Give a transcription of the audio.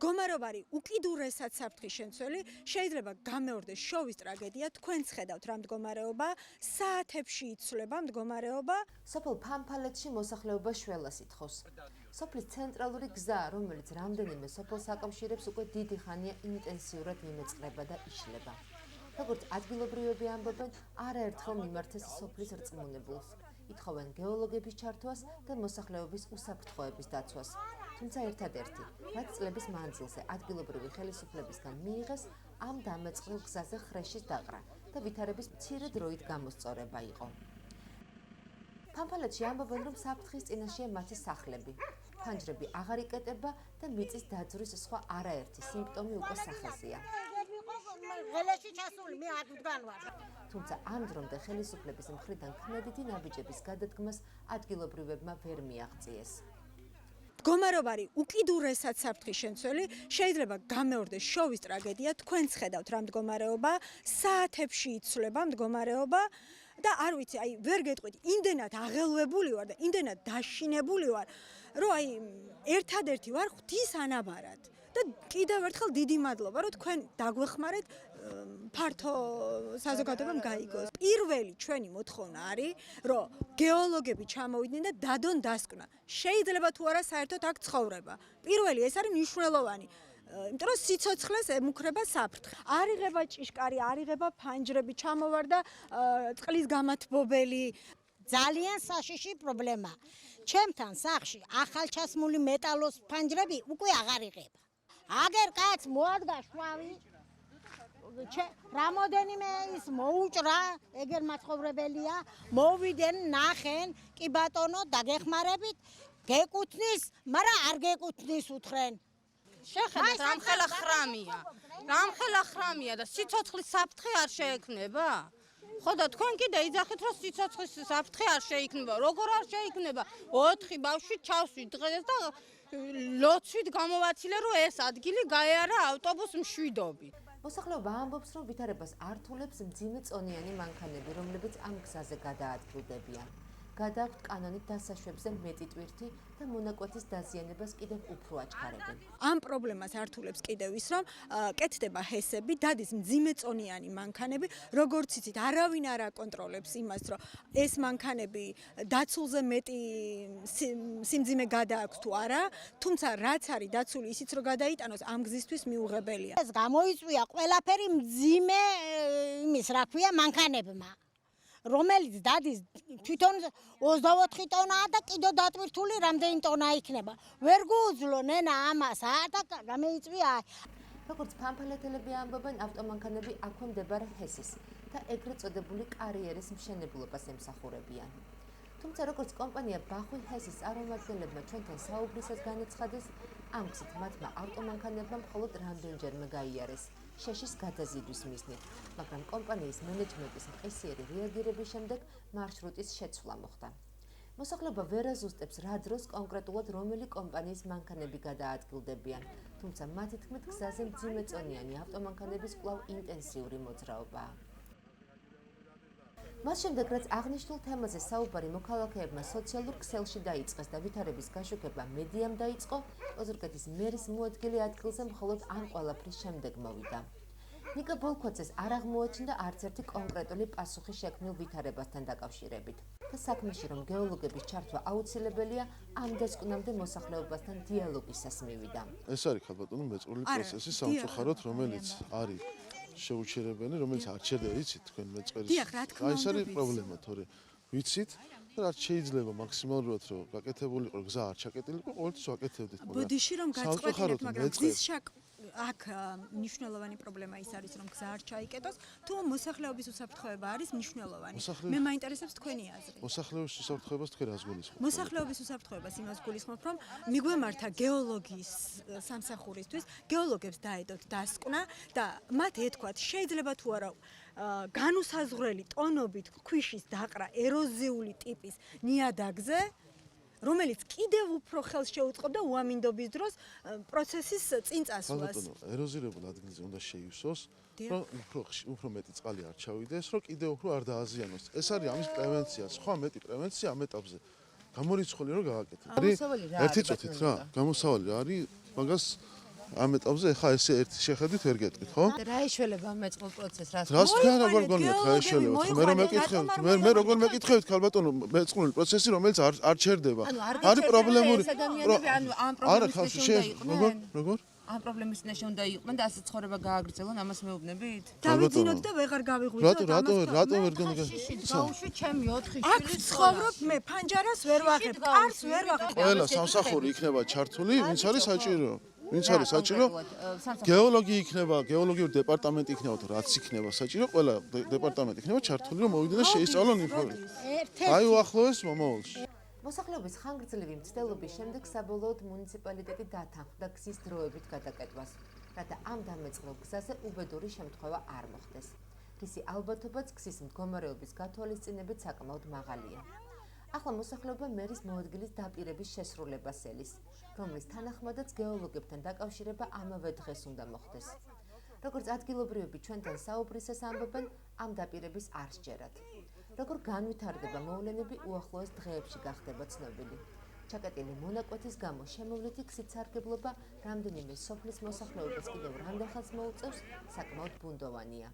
მდგომარეობა არის უკიდურესად საფრთხის შემცველი, შეიძლება გამეორდეს შოვის ტრაგედია, თქვენც ხედავთ რა მდგომარეობა, საათებში იცვლება მდგომარეობა. სოფელ ფამფალეთში მოსახლეობა შველას ითხოვს. სოფლის ცენტრალური გზა, რომელიც რამდენიმე სოფელს აკავშირებს, უკვე დიდი ხანია ინტენსიურად მიმეწყება და იშლება. როგორც ადგილობრივები ამბობენ, არაერთხელ მიმართეს სოფლის რწმუნებულს. ითხოვენ გეოლოგების ჩართვას და მოსახლეობის უსაფრთხოების დაცვას. თუმცა ერთადერთი, რაც წლების მანძილზე ადგილობრივი ხელისუფლებისგან მიიღეს, ამ დამეწყრულ გზაზე ხრეშის დაყრა და ვითარების მცირე დროით გამოსწორება იყო. ფამფალეთში ამბობენ, რომ საფრთხის წინაშეა მათი სახლები. ფანჯრები აღარ იკეტება და მიწის დაძვრის სხვა არაერთი სიმპტომი უკვე სახეზეა. თუმცა ამ დრომდე ხელისუფლების მხრიდან ქმედითი ნაბიჯების გადადგმას ადგილობრივებმა ვერ მიაღწიეს. მდგომარეობა არის უკიდურესად საფრთხის შემცველი, შეიძლება გამეორდეს შოვის ტრაგედია, თქვენც ხედავთ რა მდგომარეობა, საათებში იცვლება მდგომარეობა და არ ვიცი, ვერ გეტყვით, იმდენად აღელვებული ვარ და იმდენად დაშინებული ვარ, რომ ერთადერთი ვარ ღვთის ანაბარად. და კიდევ ერთხელ დიდი მადლობა, რომ თქვენ დაგვეხმარეთ ფართო საზოგადოებამ გაიგოს. პირველი ჩვენი მოთხოვნა არის, რომ გეოლოგები ჩამოვიდნენ და დადონ დასკვნა. შეიძლება თუ არა საერთოდ აქ ცხოვრება. პირველი ეს არის მნიშვნელოვანი. იმიტომ რომ სიცოცხლეს ემუქრება საფრთხე. არ იღება ჭიშკარი, არ იღება ფანჯრები, ჩამოვარდა წყლის გამათბობელი. ძალიან საშიში პრობლემა. ჩემთან სახლში ახალჩასმული მეტალოს ფანჯრები უკვე აღარ იღება. აგერ კაც მოადგა შვავი, რამოდენიმე ის მოუჭრა, ეგერ მაცხოვრებელია, მოვიდნენ, ნახენ, კი ბატონო, დაგეხმარებით, გეკუთვნის, მაგრამ არ გეკუთვნის უთხრენ. შეხედეთ, რამხელა ხრამია და სიცოცხლის საფრთხე არ შეექმნება? ხო და თქვენ კიდე იძახით, რომ სიცოცხლის საფრთხე არ შეიქმნება. როგორ არ შეიქმნება? 4 ბავშვი ჩავსვით დღეს და ლოცვით გამოვაცილე, რომ ეს ადგილი გაეარა ავტობუს მშვიდობით. მოსახლეობა ამბობს, რომ ვითარებას ართულებს მძიმე წონიანი მანქანები, რომლებიც ამ გზაზე გადაადგილდებიან. გადააქვთ კანონით დასაშვებზე მეტი ტვირთი და მონაკვეთის დაზიანებას კიდევ უფრო აჩქარებენ. ამ პრობლემას ართულებს კიდევ ის, რომ კეთდება ჰესები, დადის მძიმე წონიანი მანქანები, როგორც იცით, არავინ არ აკონტროლებს იმას, რომ ეს მანქანები დაცულზე მეტი სიმძიმე გადააქვს თუ არა, თუმცა რაც არის დაცული ისიც რომ გადაიტანოს ამ გზისთვის მიუღებელია. ეს გამოიწვია ყველაფერი მძიმე იმის, რა ქვია, მანქანებმა. რომელიც დადის თვითონ 24 ტონაა და კიდო დატვირთული რამდენი ტონა იქნება. ვერ გუძლო ნენა ამას და გამეიწვია. როგორც ფამფალეთელები ამბობენ, ავტომანქანები აქვე მდებარე ჰესის და ეგრეთ წოდებული კარიერის მშენებლობას ემსახურებიან. თუმცა როგორც კომპანია ბახვი ჰესის წარმომადგენლებმა ჩვენთან საუბრისას განაცხადეს, ამ გზით მათმა ავტომანქანებმა მხოლოდ რამდენჯერმე გაიარეს შეშის გადაზიდვის მიზნით, მაგრამ კომპანიის მენეჯმენტის მყისიერი რეაგირების შემდეგ მარშრუტის შეცვლა მოხდა. მოსახლეობა ვერ აზუსტებს, რა დროს კონკრეტულად რომელი კომპანიის მანქანები გადაადგილდებიან, თუმცა მათი თქმით გზაზე მძიმე წონიანი ავტომანქანების კვლავ ინტენსიური მოძრაობაა. მას შემდეგ, რაც აღნიშნულ თემაზე საუბარი მოქალაქეებმა სოციალურ ქსელში დაიწყეს და ვითარების გაშუქება მედიამ დაიწყო, ოზურგეთის მერის მოადგილე ადგილზე მხოლოდ ამ ყველაფრის შემდეგ მოვიდა. ნიკა ბოლქვაძეს არ აღმოაჩნდა არც ერთი კონკრეტული პასუხი შექმნილ ვითარებასთან დაკავშირებით და საქმეში, რომ გეოლოგების ჩართვა აუცილებელია, ამ დასკვნამდე მოსახლეობასთან დიალოგისას მივიდა. ეს არის ხალბატონო მეწყრული პროცესი სამწუხაროდ, რომელიც არის შეუჩერებელი, რომელიც არ ჩერდება, იცით, თქვენ მეწყერის. ეს არის პრობლემა, თორე ვიცით, რაც შეიძლება მაქსიმალურად რომ გაკეთებული იყო, გზა არ ჩაკეტილიყო, ყოველთვის ვაკეთებდით, მაგრამ ბოდიში რომ გაწყვეტილეთ, მაგრამ გზის აქ მნიშვნელოვანი პრობლემა ის არის, რომ გზა არ ჩაიკეტოს, თუ მოსახლეობის უსაფრთხოება არის მნიშვნელოვანი. მე მაინტერესებს თქვენი აზრი. მოსახლეობის უსაფრთხოებას თქვენ რას გულისხმობთ? მოსახლეობის უსაფრთხოებას იმას გულისხმობ, რომ მიგვემართა გეოლოგიის სამსახურისთვის, გეოლოგებს დაედოთ დასკვნა და მათ ეთქვათ, შეიძლება თუ არა განუსაზღვრელი ტონობით ქვიშის დაყრა ეროზიული ტიპის ნიადაგზე, რომელიც კიდევ უფრო ხელს შეუწყობდა უამინდობის დროს პროცესის წინ წასვლას. ეროზირებულ ადგილზე უნდა შეივსოს, რომ უფრო მეტი წყალი არ ჩავიდეს, რომ კიდევ უფრო არ დააზიანოს. ეს არის ამის პრევენცია, სხვა მეტი პრევენცია ამ ეტაპზე. გამორიცხული რომ გააკეთოთ. ერთი წუთით რა, გამოსავალი რა არის, მაგას ამ ეტაპზე ეხა ესე ერთი შეხედვით ვერ გეტყვით, ხო? რა ეშველება ამ მეწყვილ პროცესს რას რას თქვენ როგორ გონიათ რა ეშველება? მე რომ მეკითხებით, მე როგორ მეკითხებით ქალბატონო, მეწყვილ პროცესი რომელიც არ ჩერდება. არის პრობლემური. არა, ხალხი როგორ? ამ პრობლემის წინაშე უნდა იყვნენ და ასე ცხოვრება გააგრძელონ, ამას მეუბნებით? დავიძინოთ და ვეღარ გავიღვიძოთ. რატო ვერ გონიათ? დაუშვი ჩემი 4 აქ ცხოვრობ მე, ფანჯარას ვერ ვაღებ, კარს ვერ ვაღებ. ყველა სამსახური იქნება ჩართული, ვინც არის საჭირო. ვინც არის საჭირო? გეოლოგი იქნება, გეოლოგიური დეპარტამენტი იქნება თუ რაც იქნება საჭირო, ყველა დეპარტამენტი იქნება ჩართული, რომ მოვიდნენ და შეისწავლონ ინფორმაცია. აი უახლოეს მომავალში. მოსახლეობის ხანგრძლივი მცდელობის შემდეგ საბოლოოდ მუნიციპალიტეტი დათანხმდა გზის დროებით გადაკეთებას, რათა ამ დამეწყრულ გზაზე უბედური შემთხვევა არ მოხდეს. რისი ალბათობაც გზის მდგომარეობის გათვალისწინებით საკმაოდ მაღალია. ახლა მოსახლეობა მერის მოადგილის დაპირების შესრულებას ელის, რომლის თანახმადაც გეოლოგებთან დაკავშირება ამავე დღეს უნდა მოხდეს. როგორც ადგილობრივები ჩვენთან საუბრისას ამბობენ, ამ დაპირების არ სჯერათ. როგორ განვითარდება მოვლენები უახლოეს დღეებში გახდება ცნობილი. ჩაკეტილი მონაკვეთის გამო შემოვლითი გზით სარგებლობა რამდენიმე სოფლის მოსახლეობას კიდევ რამდენხანს მოუწევს, საკმაოდ ბუნდოვანია.